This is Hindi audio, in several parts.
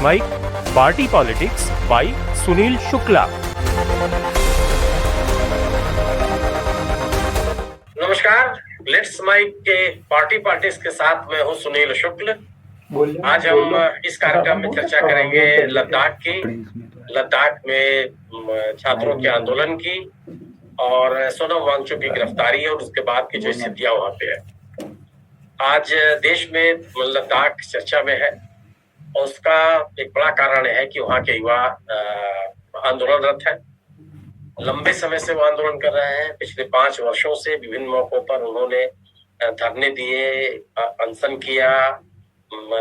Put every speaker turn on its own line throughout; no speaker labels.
Mic party politics by Sunil Shukla.
नमस्कार, लेट्स माइक के पार्टी पॉलिटिक्स के साथ मैं हूं सुनील शुक्ल। आज हम इस कार्यक्रम में चर्चा करेंगे लद्दाख की, लद्दाख में छात्रों के आंदोलन की और सोनम वांगचुक की गिरफ्तारी और उसके बाद की जो स्थितियां वहां पे है। आज देश में लद्दाख चर्चा में है और उसका एक बड़ा कारण है कि वहां के युवा आंदोलनरत है। लंबे समय से वो आंदोलन कर रहे हैं। पिछले 5 वर्षों से विभिन्न मौकों पर उन्होंने धरने दिए, अनशन किया।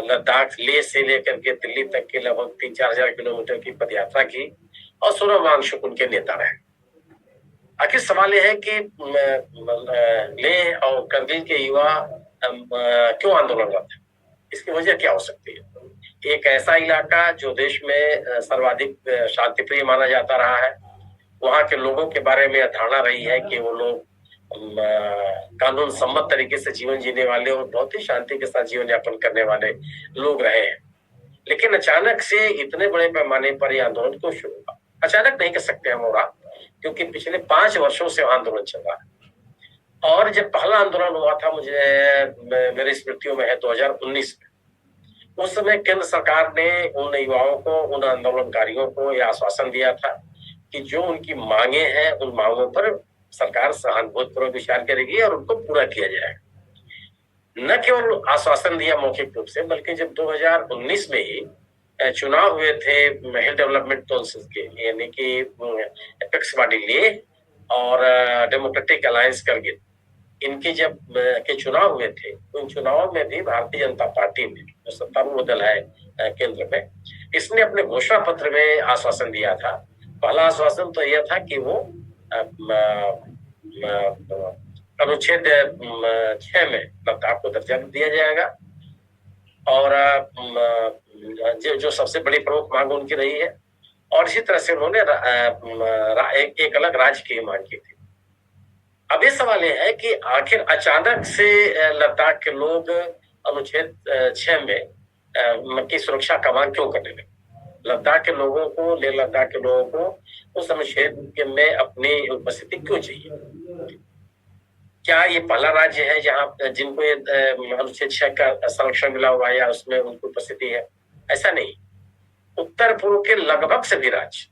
लद्दाख लेह से लेकर के दिल्ली तक के लगभग 3-4 हजार किलोमीटर की पदयात्रा की और सोनम वांगचुक उनके नेता रहे। आखिर सवाल यह है कि लेह और करगिल के युवा क्यों आंदोलनरत है, इसकी वजह क्या हो सकती है। एक ऐसा इलाका जो देश में सर्वाधिक शांतिप्रिय माना जाता रहा है, वहां के लोगों के बारे में धारणा रही है कि वो लोग कानून सम्मत तरीके से जीवन जीने वाले और बहुत ही शांति के साथ जीवन यापन करने वाले लोग रहे हैं। लेकिन अचानक से इतने बड़े पैमाने पर यह आंदोलन क्यों शुरू हुआ? अचानक नहीं कह सकते हम, होगा क्योंकि पिछले 5 वर्षों से आंदोलन चल रहा है। और जब पहला आंदोलन हुआ था, मेरी स्मृतियों में है 2019 में, उस समय केंद्र सरकार ने उन युवाओं को, उन आंदोलनकारियों को यह आश्वासन दिया था कि जो उनकी मांगे हैं उन मांगों पर सरकार सहानुभूतिपूर्वक विचार करेगी और उनको पूरा किया जाएगा। न केवल आश्वासन दिया मौखिक रूप से, बल्कि जब 2019 में ही चुनाव हुए थे हिल डेवलपमेंट काउंसिल के, यानी कि एपेक्स बॉडी लेह और डेमोक्रेटिक अलायंस करगिल, इनके जब के चुनाव हुए थे, उन चुनावों में भी भारतीय जनता पार्टी में, जो सत्तारूढ़ दल है केंद्र में, इसने अपने घोषणा पत्र में आश्वासन दिया था। पहला आश्वासन तो यह था कि वो अनुच्छेद 6 में लद्दाख को दर्जा दिया जाएगा और जो सबसे बड़ी प्रमुख मांग उनकी रही है। और इसी तरह से उन्होंने एक अलग राज्य की मांग की थी। अब ये सवाल यह है कि आखिर अचानक से लद्दाख के लोग अनुच्छेद 6 में की सुरक्षा का मांग क्यों करने लगे? लद्दाख के लोगों को, लेह लद्दाख के लोगों को उस अनुच्छेद में अपनी उपस्थिति क्यों चाहिए? क्या ये पहला राज्य है जहां जिनको ये अनुच्छेद 6 का संरक्षण मिला हुआ है या उसमें उनकी उपस्थिति है? ऐसा नहीं। उत्तर पूर्व के लगभग सभी राज्य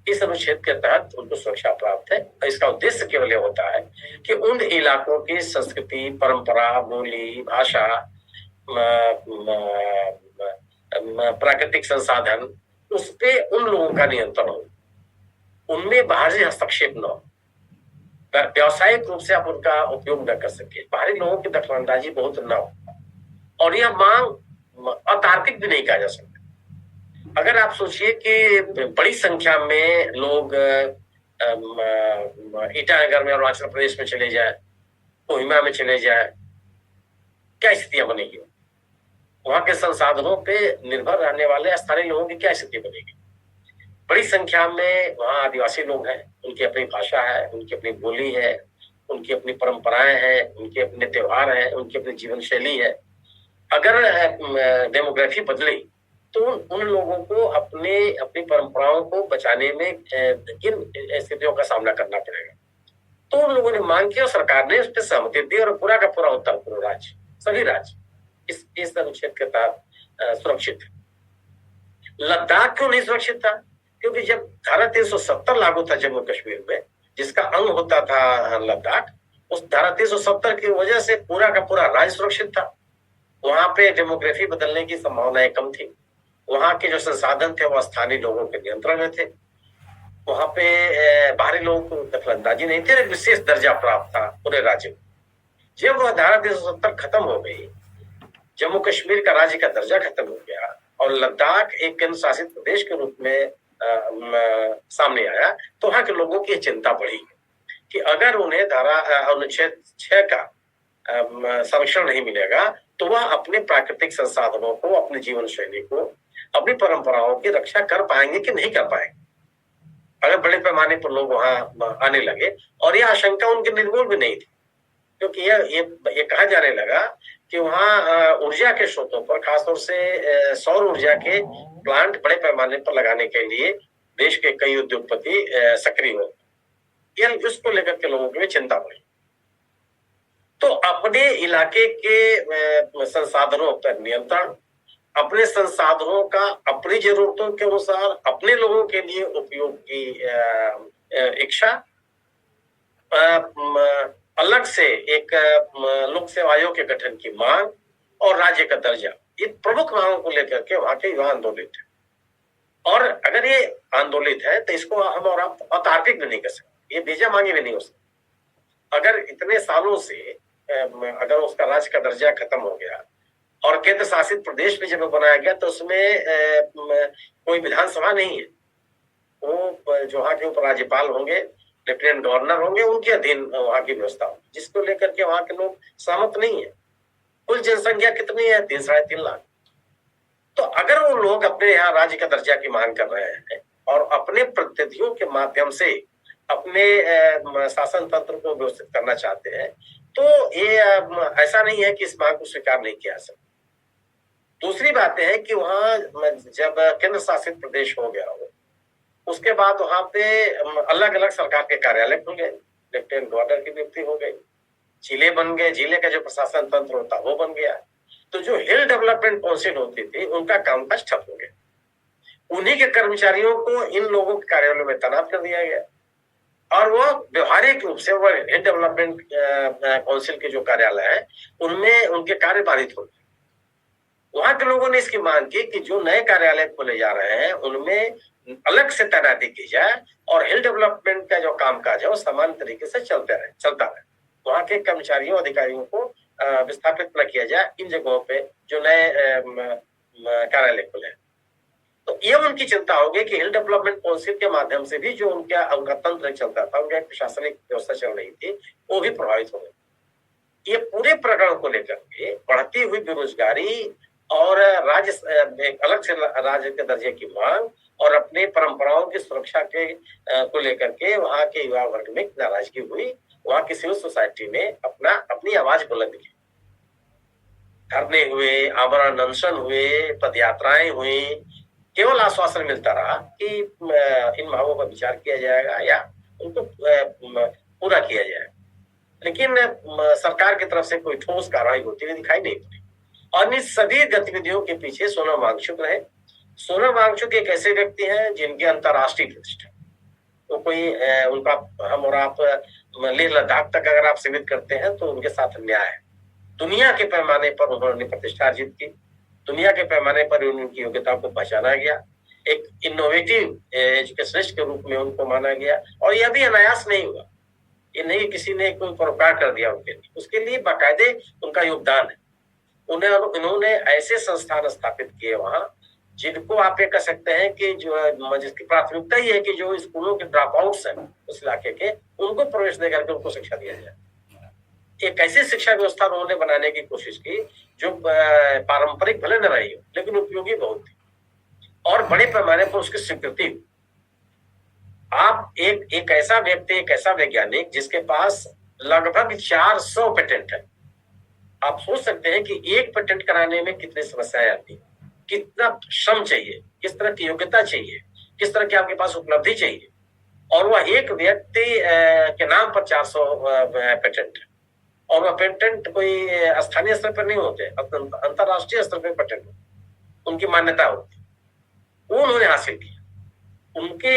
इस अनुच्छेद के तहत उनको सुरक्षा प्राप्त है। और इसका उद्देश्य केवल यह होता है कि उन इलाकों की संस्कृति, परंपरा, बोली, भाषा, प्राकृतिक संसाधन, उस पे उन लोगों का नियंत्रण हो, उनमें बाहरी हस्तक्षेप न हो, व्यावसायिक रूप से आप उनका उपयोग न कर सके, बाहरी लोगों की दखलंदाजी बहुत न हो। और यह मांग अतार्किक भी नहीं कहा जा सकता। अगर आप सोचिए कि बड़ी संख्या में लोग ईटानगर में, अरुणाचल प्रदेश में चले जाए, कोहिमा में चले जाए, क्या स्थितियां बनेगी? वहां के संसाधनों पे निर्भर रहने वाले स्थानीय लोगों की क्या स्थिति बनेगी? बड़ी संख्या में वहां आदिवासी लोग हैं, उनकी अपनी भाषा है, उनकी अपनी बोली है, उनकी अपनी परंपराएं हैं, उनके अपने त्योहार हैं, उनकी अपनी जीवन शैली है। अगर डेमोग्राफी बदले तो उन लोगों को अपनी परंपराओं को बचाने में किन स्थितियों का सामना करना पड़ेगा? तो उन लोगों ने मांग की और सरकार ने उस पर सहमति दी और पूरा का पूरा उत्तर पूर्व राज्य, सभी राज्य इस अनुच्छेद के तहत सुरक्षित है। लद्दाख क्यों नहीं सुरक्षित था? क्योंकि जब धारा 370 लागू था जम्मू कश्मीर में, जिसका अंग होता था लद्दाख, उस धारा 370 की वजह से पूरा का पूरा राज्य सुरक्षित था। वहां पे डेमोग्राफी बदलने की संभावनाएं कम थी। वहां के जो संसाधन थे वह स्थानीय लोगों के नियंत्रण में थे। वहां पे बाहरी लोगों को दखलंदाजी नहीं थी, विशेष दर्जा प्राप्त था पूरे राज्य में। जब वह धारा 370 खत्म हो गई, जम्मू कश्मीर का राज्य का दर्जा खत्म हो गया और लद्दाख एक केंद्र शासित प्रदेश के रूप में सामने आया, तो वहां के लोगों की चिंता बढ़ी कि अगर उन्हें धारा अनुच्छेद 6 का संरक्षण नहीं मिलेगा तो वह अपने प्राकृतिक संसाधनों को, अपनी जीवन शैली को, अपनी परंपराओं की रक्षा कर पाएंगे कि नहीं कर पाएंगे अगर बड़े पैमाने पर लोग वहां आने लगे। और यह आशंका उनके निर्मूल भी नहीं थी, क्योंकि ये कहा जाने लगा कि वहाँ ऊर्जा के स्रोतों पर, खासतौर से सौर ऊर्जा के प्लांट बड़े पैमाने पर लगाने के लिए देश के कई उद्योगपति सक्रिय हो। इसको लेकर के लोगों की चिंता बढ़ी। तो अपने इलाके के संसाधनों पर नियंत्रण, अपने संसाधनों का अपनी जरूरतों के अनुसार अपने लोगों के लिए उपयोग की इच्छा, अलग से एक लोक सेवा आयोग के गठन की मांग और राज्य का दर्जा, ये प्रमुख मांगों को लेकर के वहां के युवा आंदोलित है। और अगर ये आंदोलित है तो इसको हम और आप अतार्किक भी नहीं कर सकते, ये बेजा मांगी भी नहीं हो सकती। अगर इतने सालों से अगर उसका राज्य का दर्जा खत्म हो गया और केंद्र शासित प्रदेश में जब बनाया गया तो उसमें कोई विधानसभा नहीं है, वो जो वहां के उपराज्यपाल होंगे, लेफ्टिनेंट गवर्नर होंगे, उनके अधीन वहां की व्यवस्था होगी, जिसको लेकर के वहां के लोग सहमत नहीं है। कुल जनसंख्या कितनी है? 3-3.5 लाख। तो अगर वो लोग अपने यहाँ राज्य का दर्जा की मांग कर रहे हैं और अपने प्रतिनिधियों के माध्यम से अपने शासन तंत्र को व्यवस्थित करना चाहते हैं, तो ये ऐसा नहीं है कि इस मांग को स्वीकार नहीं किया जा सकता। दूसरी बात है कि वहां जब केंद्र शासित प्रदेश हो गया हो, उसके बाद वहां पे अलग अलग सरकार के कार्यालय खुल गए, लेफ्टिनेंट गवर्नर की नियुक्ति हो गई, जिले बन गए, जिले का जो प्रशासन तंत्र होता वो बन गया। तो जो हिल डेवलपमेंट काउंसिल होती थी उनका कामकाज ठप हो गया। उन्हीं के कर्मचारियों को इन लोगों के कार्यालयों में तैनात कर दिया गया और वो व्यवहारिक रूप से वो हिल डेवलपमेंट काउंसिल के जो कार्यालय है उनमें उनके कार्य बाधित हो गए। वहां के लोगों ने इसकी मांग की कि जो नए कार्यालय खोले जा रहे हैं उनमें अलग से तैनाती की जाए और हिल डेवलपमेंट का जो कामकाज है वो समान तरीके से चलता रहे। वहां के कर्मचारियों अधिकारियों को विस्थापित न किया जाए इन जगहों पे जो नए कार्यालय खुले। तो ये उनकी चिंता होगी कि हिल डेवलपमेंट काउंसिल के माध्यम से भी जो उनका तंत्र चलता था, उनकी प्रशासनिक व्यवस्था चल रही थी, वो भी प्रभावित हो गई। ये पूरे प्रकरण को लेकर के बढ़ती हुई बेरोजगारी और अलग से राज्य के दर्जे की मांग और अपने परंपराओं की सुरक्षा के को लेकर के वहां के युवा वर्ग में नाराजगी हुई। वहां की सिविल सोसाइटी ने अपनी आवाज बुलंद की, धरने हुए, आमरण अनशन हुए, पदयात्राएं हुई। केवल आश्वासन मिलता रहा कि इन मांगों पर विचार किया जाएगा या उनको पूरा किया जाएगा, लेकिन सरकार की तरफ से कोई ठोस कार्रवाई होती हुई दिखाई नहीं पड़ी। और इन सभी गतिविधियों के पीछे सोनम वांगचुक रहे। सोनम वांगचुक एक ऐसे व्यक्ति हैं जिनकी अंतर्राष्ट्रीय प्रतिष्ठा, तो कोई उनका हम और आप लेह लद्दाख तक अगर आप सीमित करते हैं तो उनके साथ अन्याय है। दुनिया के पैमाने पर उन्होंने प्रतिष्ठा अर्जित की, दुनिया के पैमाने पर उनकी योग्यता को पहचाना गया, एक इनोवेटिव एजुकेशनिस्ट के रूप में उनको माना गया। और यह भी अनायास नहीं हुआ, ये नहीं किसी ने कोई परोपकार कर दिया उनके लिए, उसके लिए बाकायदे उनका योगदान है। इन्होंने ऐसे संस्थान स्थापित किए वहां जिनको आप ये कह सकते हैं कि जो जिसकी प्राथमिकता ही है कि जो स्कूलों के ड्रॉप आउट्स हैं उस इलाके के, उनको प्रवेश दे करके उनको शिक्षा दिया जाए। एक ऐसी शिक्षा व्यवस्था उन्होंने बनाने की कोशिश की जो पारंपरिक भले न रही हो लेकिन उपयोगी बहुत थी और बड़े पैमाने पर उसकी स्वीकृति। आप एक ऐसा व्यक्ति, एक ऐसा वैज्ञानिक जिसके पास लगभग 400 पेटेंट है, आप सोच सकते हैं कि एक पेटेंट कराने में कितनी समस्याएं आती हैं, कितना श्रम चाहिए, किस तरह की योग्यता चाहिए, किस तरह की आपके पास उपलब्धि चाहिए। और वह एक व्यक्ति के नाम पर 400 पेटेंट है और वह पेटेंट कोई स्थानीय स्तर पर नहीं होते, अंतरराष्ट्रीय स्तर पर पेटेंट उनकी मान्यता होती, वो उन्होंने हासिल किया। उनके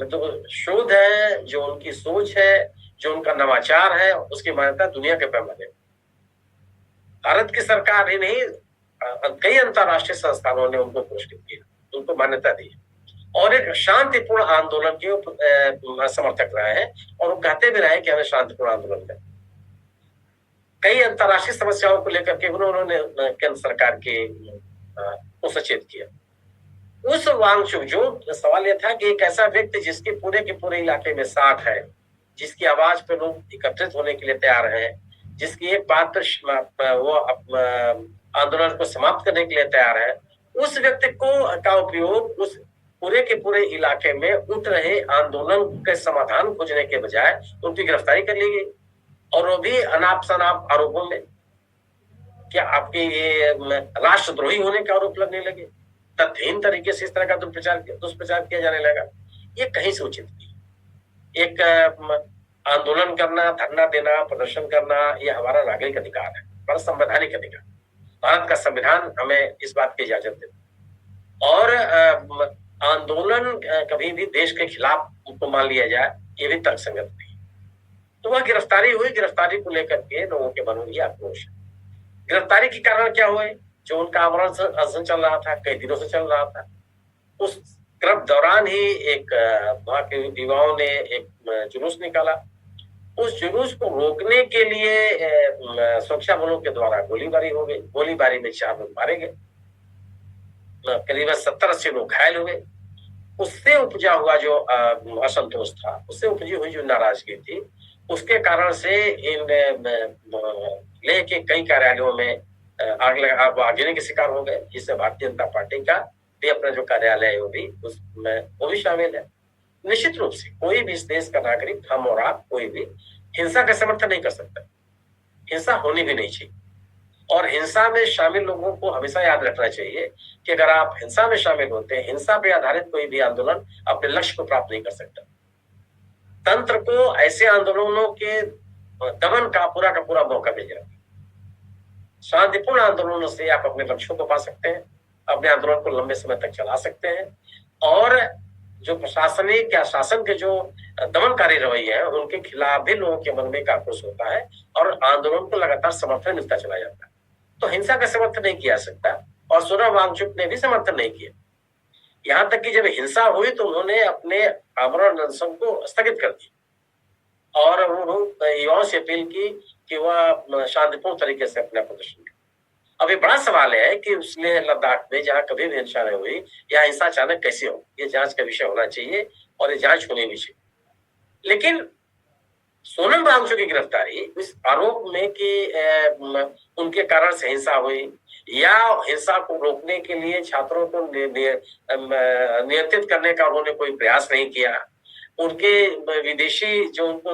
जो शोध है, जो उनकी सोच है, जो उनका नवाचार है, उसकी मान्यता दुनिया के पैमाने में भारत की सरकार ही नहीं, कई अंतरराष्ट्रीय संस्थानों ने उनको पुरस्कृत किया, उनको मान्यता दी और एक शांतिपूर्ण आंदोलन के समर्थक रहे हैं और वो कहते भी रहे कि हमें शांतिपूर्ण आंदोलन करें। कई अंतरराष्ट्रीय समस्याओं को लेकर के उन्होंने केंद्र सरकार को सचेत किया। उस वांगचुक, जो सवाल यह था कि एक ऐसा व्यक्ति जिसके पूरे के पूरे इलाके में साथ है, जिसकी आवाज पे लोग एकत्रित होने के लिए तैयार हैं, जिसकी एक बात पर वो आंदोलन को समाप्त करने के लिए तैयार है, उस व्यक्ति का उपयोग उस पूरे के पूरे इलाके में उठ रहे आंदोलन के समाधान खोजने के बजाय उनकी गिरफ्तारी कर ली गई और वो भी अनाप शनाप आरोपों में। क्या आपके ये राष्ट्रद्रोही होने का आरोप लगने लगे, तथ्यहीन तरीके से इस तरह का दुष्प्रचार किया जाने लगा? ये कहीं से उचित नहीं। एक आंदोलन करना, धरना देना, प्रदर्शन करना, ये हमारा नागरिक अधिकार है, हमारा संवैधानिक अधिकार। भारत का संविधान हमें इस बात की इजाजत देता है। और आंदोलन कभी भी देश के खिलाफ उनको मान लिया जाए, ये भी तर्कसंगत नहीं। तो वह गिरफ्तारी हुई, गिरफ्तारी को लेकर के लोगों के मन में आक्रोश। गिरफ्तारी के कारण क्या हुए? जो उनका आमरण अनशन चल रहा था, कई दिनों से चल रहा था, उस क्रम दौरान ही एक वहां के युवाओं ने एक जुलूस निकाला। उस जुलूस को रोकने के लिए सुरक्षा बलों के द्वारा गोलीबारी हो गई। गोलीबारी में 4 लोग मारे गए, करीबन 70-80 लोग घायल हुए। उससे उपजा हुआ जो असंतोष था, उससे उपजी हुई जो नाराजगी थी, उसके कारण से इन लेह के कई कार्यालयों में आगजनी के शिकार हो गए, जिससे भारतीय जनता पार्टी का भी अपना जो कार्यालय है वो भी शामिल है। निश्चित रूप से कोई भी इस देश का नागरिक, हम और आप, कोई भी हिंसा का समर्थन नहीं कर सकता। हिंसा होनी भी नहीं चाहिए। और हिंसा में शामिल लोगों को हमेशा याद रखना चाहिए कि अगर आप हिंसा में शामिल होते हैं, हिंसा पे आधारित कोई भी आंदोलन अपने लक्ष्य को प्राप्त नहीं कर सकता। तंत्र को ऐसे आंदोलनों के दमन का पूरा मौका मिल जाता है। शांतिपूर्ण आंदोलनों से आप अपने लक्ष्यों को पा सकते हैं, अपने आंदोलन को लंबे समय तक चला सकते हैं। और जो प्रशासनिक या शासन के जो दमनकारी रवैये हैं, उनके खिलाफ भी लोगों के मन में एक आक्रोश होता है और आंदोलन को लगातार समर्थन मिलता चला जाता है। तो हिंसा का समर्थन नहीं किया सकता, और सोनम वांगचुक ने भी समर्थन नहीं किया। यहाँ तक कि जब हिंसा हुई तो उन्होंने अपने आमरण अनशन को स्थगित कर दिया और उन्होंने युवाओं से अपील की कि वह शांतिपूर्ण तरीके से अपना प्रदर्शन करें। अब ये बड़ा सवाल है कि उसने लद्दाख में जहां कभी भी हिंसा नहीं हुई, या हिंसा अचानक कैसे हो, ये जांच का विषय होना चाहिए और ये जांच होनी भी चाहिए। लेकिन सोनम वांगचुक की गिरफ्तारी इस आरोप में कि उनके कारण से हिंसा हुई या हिंसा को रोकने के लिए छात्रों को नियंत्रित करने का उन्होंने कोई प्रयास नहीं किया, उनके विदेशी जो उनको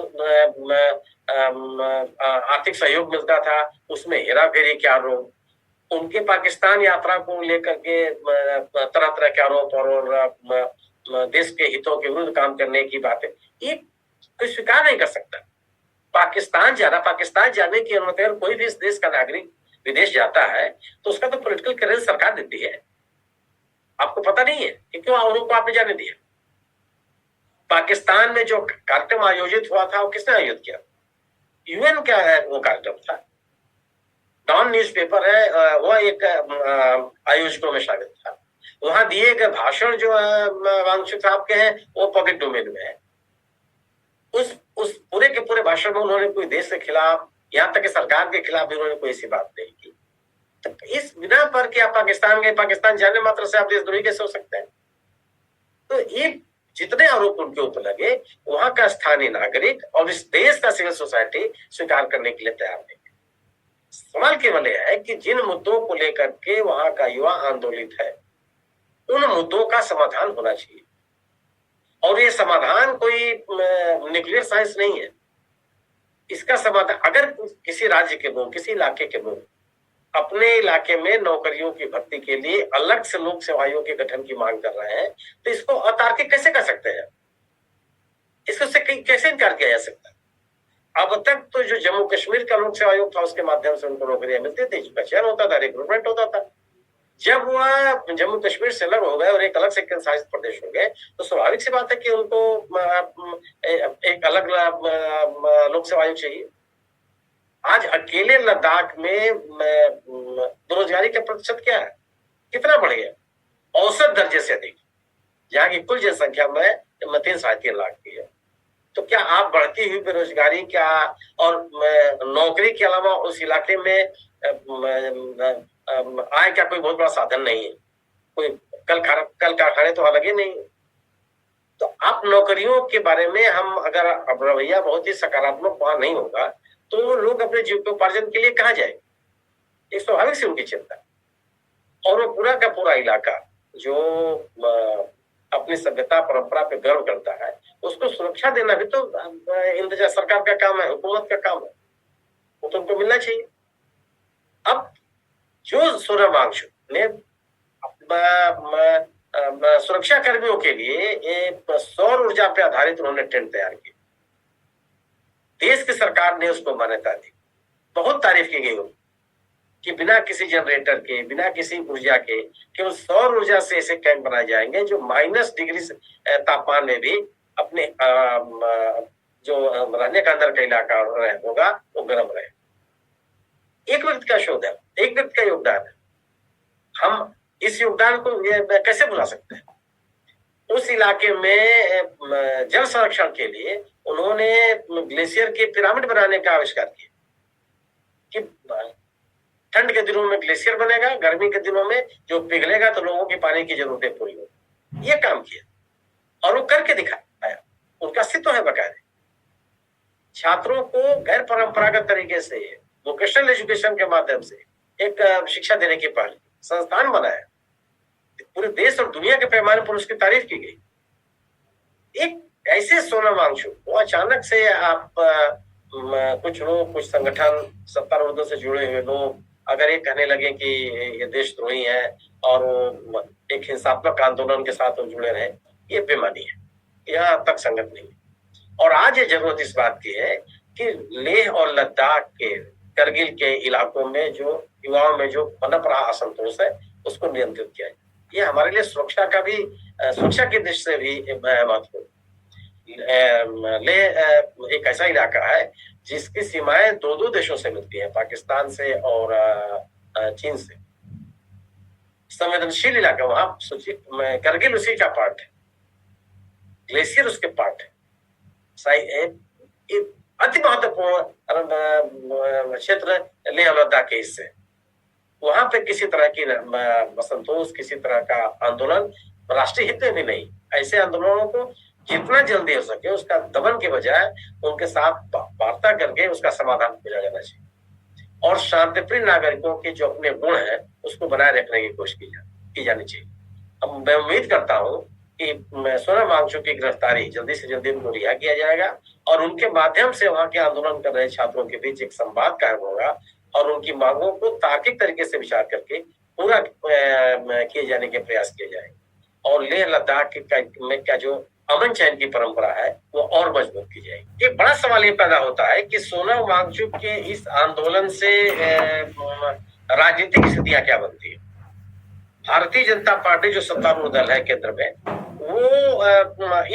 आर्थिक सहयोग मिलता था उसमें हेराफेरी के आरोप, उनके पाकिस्तान यात्रा को लेकर के तरह तरह के आरोप और देश के हितों के विरुद्ध काम करने की बातें, ये कोई स्वीकार नहीं कर सकता। पाकिस्तान जाने की अनुमति, अगर कोई भी इस देश का नागरिक विदेश जाता है तो उसका तो पॉलिटिकल क्लियरेंस सरकार देती है। आपको पता नहीं है कि क्यों उनको आपने जाने दिया? पाकिस्तान में जो कार्यक्रम आयोजित हुआ था वो किसने आयोजित किया? यूएन का वो कार्यक्रम था। डॉन न्यूज़पेपर है, वह एक आयोजकों में शामिल था। वहां दिए गए भाषण जो वांगचुक साहब के हैं वो पब्लिक डोमेन में है। उस पूरे के पूरे भाषण में उन्होंने कोई देश के खिलाफ, यहाँ तक कि सरकार के खिलाफ भी उन्होंने कोई ऐसी बात नहीं की। तो इस बिना पर कि आप पाकिस्तान गए, पाकिस्तान जाने मात्र से आप देशद्रोही कैसे हो सकते हैं? तो ये जितने आरोप उनके ऊपर लगे, वहां का स्थानीय नागरिक और इस देश का सिविल सोसाइटी स्वीकार करने के लिए तैयार नहीं। सवाल केवल यह है कि जिन मुद्दों को लेकर के वहां का युवा आंदोलित है, उन मुद्दों का समाधान होना चाहिए। और ये समाधान कोई न्यूक्लियर साइंस नहीं है। इसका समाधान, अगर किसी राज्य के लोग, किसी इलाके के लोग अपने इलाके में नौकरियों की भर्ती के लिए अलग से लोक सेवा आयोग के गठन की मांग कर रहे हैं, तो इसको अतार्किक कैसे कर सकते हैं? इसको से कैसे इनकार किया जा सकता है? अब तक तो जो जम्मू कश्मीर का लोक सेवा आयोग था, उसके माध्यम से उनको नौकरियां मिलती थी, जिसका चयन होता था, रिक्रूटमेंट होता था। जब वह जम्मू कश्मीर से अलग हो गए और एक अलग से केंद्र शासित प्रदेश हो गए, तो स्वाभाविक सी बात है कि उनको एक अलग लोक सेवा आयोग चाहिए। आज अकेले लद्दाख में बेरोजगारी का प्रतिशत क्या है, कितना बढ़ गया? औसत दर्जे से अधिक, जहाँ की कुल जनसंख्या में 3-3.5 लाख की है। तो क्या आप बढ़ती हुई बेरोजगारी क्या और नौकरी के अलावा उस इलाके में आय का कोई बहुत बड़ा साधन नहीं है? कोई कल कारखाने तो अलग ही नहीं है। तो आप नौकरियों के बारे में हम अगर रवैया बहुत ही सकारात्मक वहां नहीं होगा, तो लोग अपने जीविकोपार्जन के लिए कहाँ जाए? एक स्वाभाविक से उनकी चिंता। और वो पूरा का पूरा इलाका जो अपनी सभ्यता परंपरा पे गर्व करता है, उसको सुरक्षा देना भी तो इंतजार सरकार का काम है, हुकूमत का काम है। वो तो उनको मिलना चाहिए। अब जो सोनम वांगचुक ने सुरक्षा कर्मियों के लिए एक सौर ऊर्जा पे आधारित उन्होंने टेंट तैयार किया, देश की सरकार ने उसको मान्यता दी, बहुत तारीफ की गई उनकी कि बिना किसी जनरेटर के, बिना किसी ऊर्जा के, केवल सौर ऊर्जा से ऐसे कैंप बनाए जाएंगे जो -डिग्री तापमान में भी अपने जो रहने का अंदर का इलाका होगा वो गर्म रहे। एक व्यक्ति का शोध है, एक व्यक्ति का योगदान है, हम इस योगदान को कैसे भुला सकते हैं। उस इलाके में जल संरक्षण के लिए उन्होंने ग्लेशियर के पिरामिड बनाने का आविष्कार किया कि ठंड के दिनों में ग्लेशियर बनेगा, गर्मी के दिनों में जो पिघलेगा तो लोगों की पानी की जरूरतें पूरी होगी। ये काम किया और वो करके दिखाया, उनका अस्तित्व है बकायदे। छात्रों को गैर परंपरागत तरीके से वोकेशनल एजुकेशन के माध्यम से एक शिक्षा देने की पहल, संस्थान बनाया, पूरे देश और दुनिया के पैमाने पर उसकी तारीफ की गई। एक ऐसे सोनम वांगचुक वो अचानक से आप कुछ लोग, कुछ संगठन, सत्तारूढ़ों से जुड़े हुए लोग अगर ये कहने लगे कि ये देशद्रोही है और वो एक हिंसात्मक आंदोलन के साथ वो जुड़े रहे, ये बेमानी है, यहाँ तक संगत नहीं है। और आज ये जरूरत इस बात की है कि लेह और लद्दाख के, करगिल के इलाकों में जो युवाओं में जो पनप रहा असंतोष है उसको नियंत्रित किया जाए। ये हमारे लिए सुरक्षा का भी, सुरक्षा की दृष्टि से भी महत्वपूर्ण। लेह एक ऐसा इलाका है जिसकी सीमाएं दो देशों से मिलती है, पाकिस्तान से और चीन से। संवेदनशील इलाका वहां, करगिल उसी का पार्ट है, ग्लेशियर उसके पार्ट है। अति महत्वपूर्ण क्षेत्र लेह और लद्दाख के हिस्से, वहां पे किसी तरह की असंतोष, किसी तरह का आंदोलन राष्ट्रीय हित में भी नहीं। ऐसे आंदोलनों को जितना जल्दी हो सके उसका दमन के बजाय उनके साथ वार्ता करके उसका समाधान खोजा जाना चाहिए और शांतिप्रिय नागरिकों के जो अपने गुण है उसको बनाए रखने की कोशिश की जानी चाहिए। अब मैं उम्मीद करता हूँ कि सोनम वांगचुक की गिरफ्तारी जल्दी से जल्दी उनको रिहा किया जाएगा और उनके माध्यम से वहां के आंदोलन कर रहे छात्रों के बीच एक संवाद कायम होगा और उनकी मांगों को तार्किक तरीके से विचार करके पूरा किए जाने के प्रयास किए जाएंगे और लेह लद्दाख में क्या जो अमन चैन की परंपरा है वो और मजबूत की जाएगी। एक बड़ा सवाल ये पैदा होता है कि सोनम वांगचुक के इस आंदोलन से राजनीतिक स्थितियां क्या बनती है। भारतीय जनता पार्टी जो सत्तारूढ़ दल है केंद्र में, वो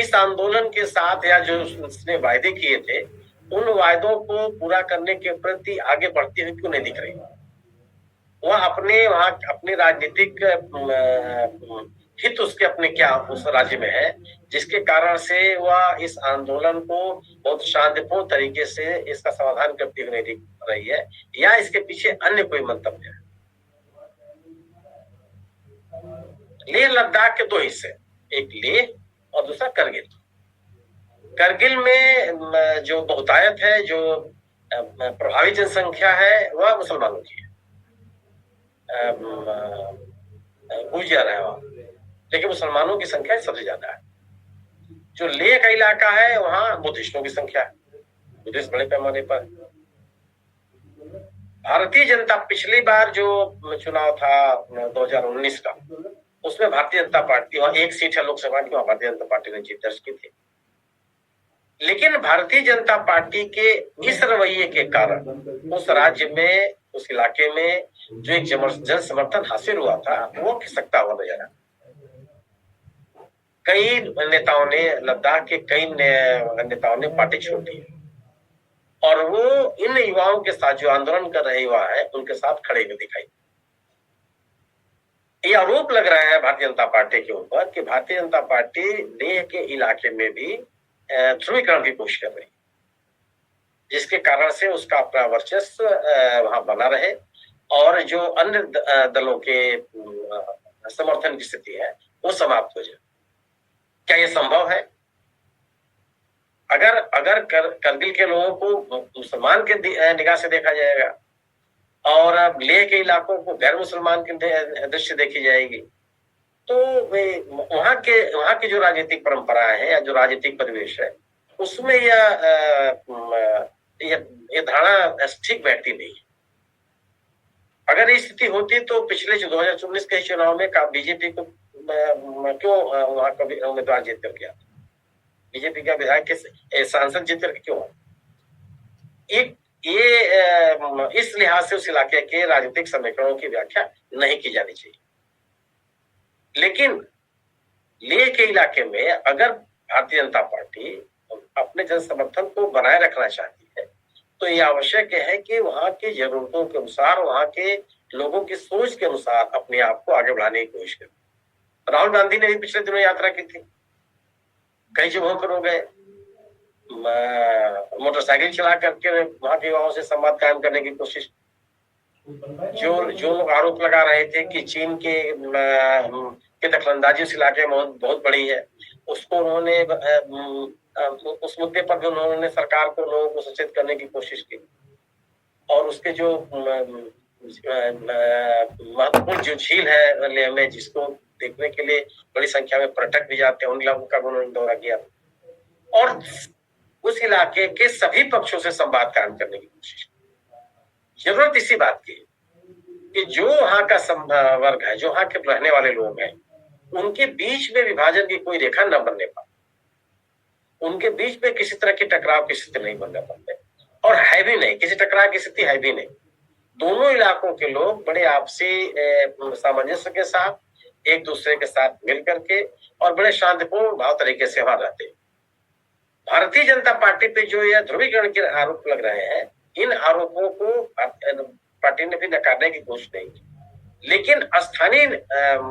इस आंदोलन के साथ या जो उसने वायदे किए थे उन वायदों को पूरा करने के प्रति आगे बढ़ती हुई क्यों नहीं दिख रही। वह अपने राजनीतिक हित उसके अपने क्या उस राज्य में है जिसके कारण से वह इस आंदोलन को बहुत शांतिपूर्ण तरीके से इसका समाधान करती हुई नहीं दिख रही है या इसके पीछे अन्य कोई मंतव्य है। लेह लद्दाख के दो हिस्से, एक लेह और दूसरा करगिल। करगिल में जो बहुतायत है, जो प्रभावी जनसंख्या है वह मुसलमानों की है, गुर्जर है वहां, लेकिन मुसलमानों की संख्या सबसे ज्यादा है। जो लेह का इलाका है वहां बुद्धिस्टों की संख्या है, बुद्धिस्ट बड़े पैमाने पर। भारतीय जनता पिछली बार जो चुनाव था 2019 का, उसमें भारतीय जनता पार्टी, वहां एक सीट है लोकसभा की, वहां भारतीय जनता पार्टी ने जीत दर्ज की थी। लेकिन भारतीय जनता पार्टी के इस रवैये के कारण उस राज्य में, उस इलाके में जो एक जन समर्थन हासिल हुआ था वो खिसकता हुआ नजर आया। कई नेताओं ने, लद्दाख के कई नेताओं ने पार्टी छोड़ दी और वो इन युवाओं के साथ जो आंदोलन कर रहे युवा है उनके साथ खड़े हुए दिखाई। ये आरोप लग रहा है भारतीय जनता पार्टी के ऊपर कि भारतीय जनता पार्टी लेह के इलाके में भी ध्रुवीकरण की कोशिश कर रही है, जिसके कारण से उसका अपना वर्चस्व वहां बना रहे और जो अन्य दलों के समर्थन की स्थिति है वो समाप्त हो जाए। क्या ये संभव है? अगर करगिल के लोगों को मुसलमान के निगाह से देखा जाएगा और अब लेह के इलाकों को गैर मुसलमान की दृष्टि देखी जाएगी, तो वहां की जो राजनीतिक परंपराएं हैं या जो राजनीतिक परिवेश है उसमें ये धारणा ठीक बैठती नहीं है। अगर ये स्थिति होती तो पिछले जो 2019 के चुनाव में बीजेपी को क्यों वहां का उम्मीदवार जीत कर गया, बीजेपी का विधायक के सांसद जीत कर क्यों? ये इस लिहाज से उस इलाके के राजनीतिक समीकरणों की व्याख्या नहीं की जानी चाहिए। लेकिन लेह के इलाके में अगर भारतीय जनता पार्टी अपने जन समर्थन को बनाए रखना चाहती है तो ये आवश्यक है कि वहां की जरूरतों के अनुसार, वहां के लोगों की सोच के अनुसार अपने आप को आगे बढ़ाने की कोशिश करे। राहुल गांधी ने भी पिछले दिनों यात्रा की थी, कई जगहों पर हो गए, मोटरसाइकिल चला करके वहां के युवाओं से संवाद कायम करने की कोशिश। जो लोग आरोप लगा रहे थे कि चीन के दखलंदाजी उस इलाके में बहुत बड़ी है, उसको उन्होंने उस मुद्दे पर भी उन्होंने सरकार को, लोगों को सचेत करने की कोशिश की। और उसके जो महत्वपूर्ण जो झील है लेह में, जिसको देखने के लिए बड़ी संख्या में पर्यटक भी जाते हैं, उन इलाकों का उन्होंने दौरा किया और उस इलाके के सभी पक्षों से संवाद कायम करने की कोशिश। जरूरत इसी बात की कि जो वहां का वर्ग है, जो वहां के रहने वाले लोग हैं, उनके बीच में विभाजन की कोई रेखा न बनने पाए, उनके बीच में किसी तरह की टकराव की स्थिति नहीं बनने पाते, और है भी नहीं, किसी टकराव की स्थिति है भी नहीं। दोनों इलाकों के लोग बड़े आपसी सामंजस्य के साथ एक दूसरे के साथ मिल करके और बड़े शांतिपूर्ण भाव तरीके से वहां रहते हैं। भारतीय जनता पार्टी पे जो यह ध्रुवीकरण के आरोप लग रहे हैं, इन आरोपों को पार्टी ने भी नकारने की कोशिश नहीं की, लेकिन स्थानीय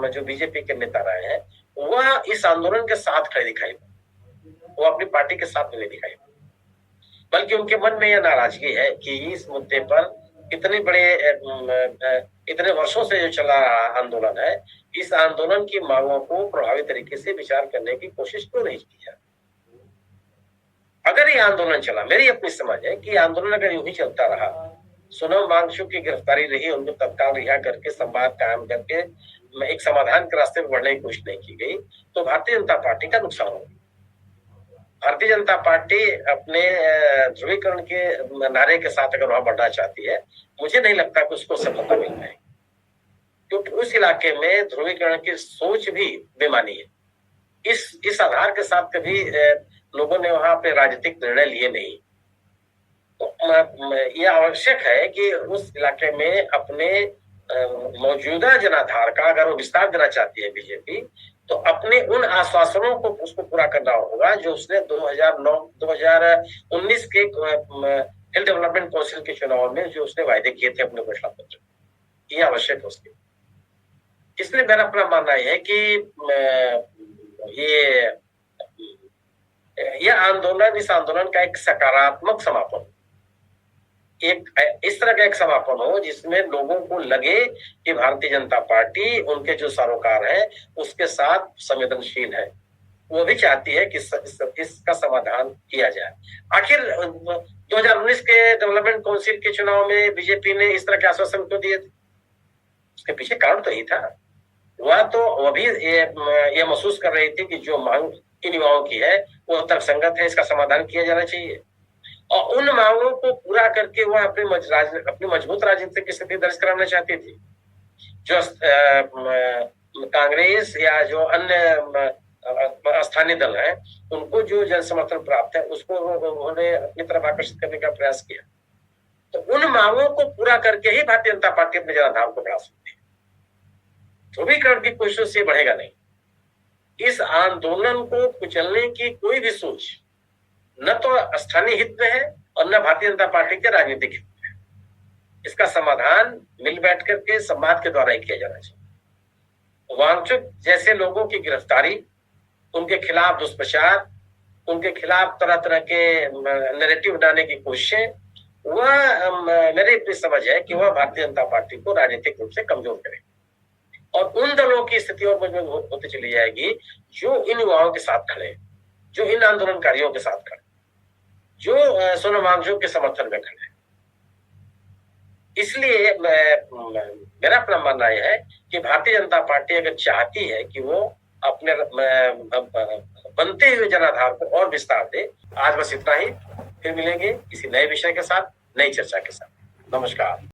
जो बीजेपी के नेता रहे हैं वह इस आंदोलन के साथ खड़े दिखाई, वो अपनी पार्टी के साथ नहीं दिखाई, बल्कि उनके मन में यह नाराजगी है कि इस मुद्दे पर इतने वर्षों से जो चला रहा आंदोलन है, इस आंदोलन की मांगों को प्रभावी तरीके से विचार करने की कोशिश क्यों नहीं की जाती। अगर ये आंदोलन चला, मेरी अपनी समझ है कि आंदोलन अगर यूं ही चलता रहा, सोनम वांगचुक की गिरफ्तारी रही, उनको तत्काल रिहा करके संवाद कायम करके एक समाधान के रास्ते पर बढ़ने की कोशिश नहीं की गई, तो भारतीय जनता पार्टी का नुकसान होगा। भारतीय जनता पार्टी अपने ध्रुवीकरण के नारे के साथ अगर वहां बढ़ना चाहती है, मुझे नहीं लगता कि उसको सफलता मिल पाएगी, क्योंकि उस इलाके में ध्रुवीकरण की सोच भी बेमानी है। इस आधार के साथ कभी लोगों ने वहां पे राजनीतिक निर्णय लिए नहीं। तो यह आवश्यक है कि उस इलाके में अपने मौजूदा जनाधार का अगर वो विस्तार देना चाहती है बीजेपी, तो अपने उन आश्वासनों को उसको पूरा करना होगा जो उसने 2019 के हिल डेवलपमेंट काउंसिल के चुनाव में जो उसने वायदे किए थे अपने घोषणा पत्र, ये आवश्यक है उसके। इसलिए मेरा अपना मानना है कि यह आंदोलन, इस आंदोलन का एक सकारात्मक समापन, एक इस तरह का एक समापन हो जिसमें लोगों को लगे कि भारतीय जनता पार्टी उनके जो सरोकार है उसके साथ संवेदनशील है, वो भी चाहती है कि इसका समाधान किया जाए। आखिर 2019 के डेवलपमेंट काउंसिल के चुनाव में बीजेपी ने इस तरह के आश्वासन क्यों दिए थे? उसके पीछे कारण तो यही था, वह भी ये महसूस कर रही थी कि जो मांग इन युवाओं की है वो तर्कसंगत है, इसका समाधान किया जाना चाहिए, और उन मांगों को पूरा करके वह अपनी मजबूत राजनीतिक स्थिति दर्ज कराना चाहती थी। जो कांग्रेस या जो अन्य स्थानीय दल हैं, उनको जो जन समर्थन प्राप्त है उसको उन्होंने अपनी तरफ आकर्षित करने का प्रयास किया। तो उन मांगों को पूरा करके ही भारतीय जनता पार्टी अपने जनाधार को बढ़ा सकती है। ध्रुवीकरण की कोशिशों से बढ़ेगा नहीं। इस आंदोलन को कुचलने की कोई भी सोच न तो स्थानीय हित में है और न भारतीय जनता पार्टी के राजनीतिक हित में है। इसका समाधान मिल बैठ करके संवाद के द्वारा ही किया जाना चाहिए। वांगचुक जैसे लोगों की गिरफ्तारी, उनके खिलाफ दुष्प्रचार, उनके खिलाफ तरह तरह के नैरेटिव बनाने की कोशिशें, वह मेरी अपनी समझ है कि वह भारतीय जनता पार्टी को राजनीतिक रूप से कमजोर करेगी, और उन दलों की स्थिति और मजबूत होती चली जाएगी जो इन युवाओं के साथ खड़े, जो इन आंदोलनकारियों के साथ खड़े, जो सोनम वांगचुक के समर्थन में खड़े। इसलिए मेरा अपना मानना यह है कि भारतीय जनता पार्टी अगर चाहती है कि वो अपने बनते हुए जनाधार को और विस्तार दे। आज बस इतना ही, फिर मिलेंगे किसी नए विषय के साथ, नई चर्चा के साथ। नमस्कार।